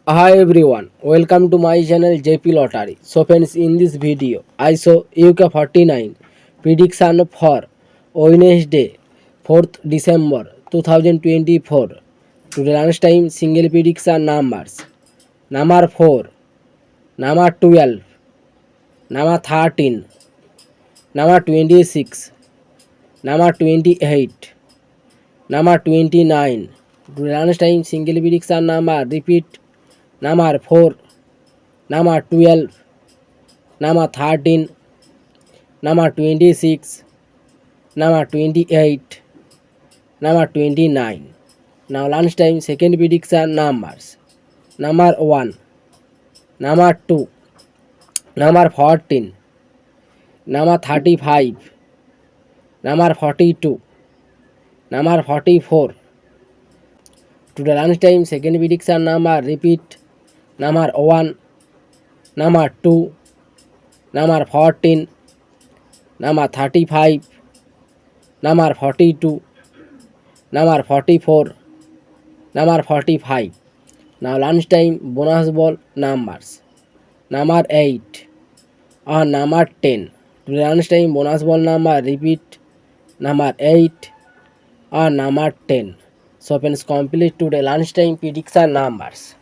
Hi everyone, welcome to my channel JP Lottery. So friends, in this video, I saw UK 49 prediction for Wednesday, 4th December 2024. To the lunchtime single prediction numbers. Number 4, number 12, number 13, number 26, number 28, number 29. To the lunchtime single prediction number, repeat, number 4, number 12, number 13, number 26, number 28, number 29. Now lunchtime second prediction numbers. Number 1, number 2, number 14, number 35, number 42, number 44. To the lunchtime second prediction number, repeat, number 1, number 2, number 14, number 35, number 42, number 44, number 45. Now lunchtime bonus ball numbers. Number 8 or number 10. To the lunchtime bonus ball number, repeat, number 8 or number 10. So friends, complete today lunchtime prediction numbers.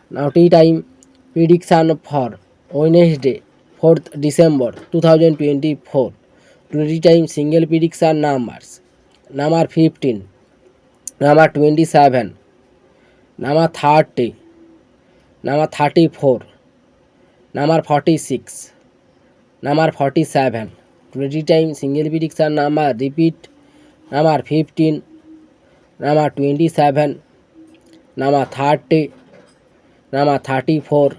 Now tea time prediction for Wednesday, 4th December 2024. Today time single prediction numbers. Number 15, number 27, number 30, number 34, number 46, number 47. Today time single prediction number, repeat, number 15, number 27, number 30, number 34,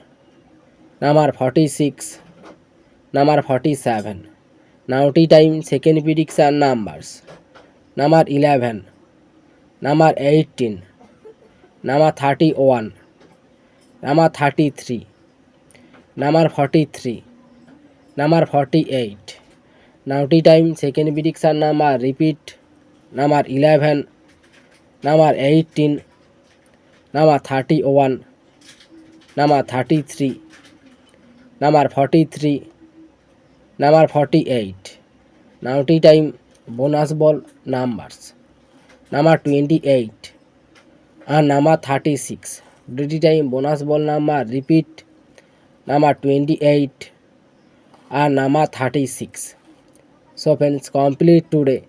number 46, number 47. Now tea time second prediction numbers. Number 11, number 18, number 31, number 33, number 43, number 48. Now tea time second prediction number, repeat, number 11, number 18, number 31, number 33, number 43, number 48. Now tea time bonus ball numbers. Number 28 and number 36. Tea time bonus ball number, repeat, number 28 and number 36. So friends, complete today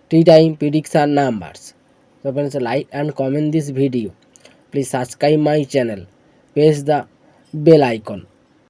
tea time prediction numbers. So friends, like and comment this video. Please subscribe my channel. Press the bell icon.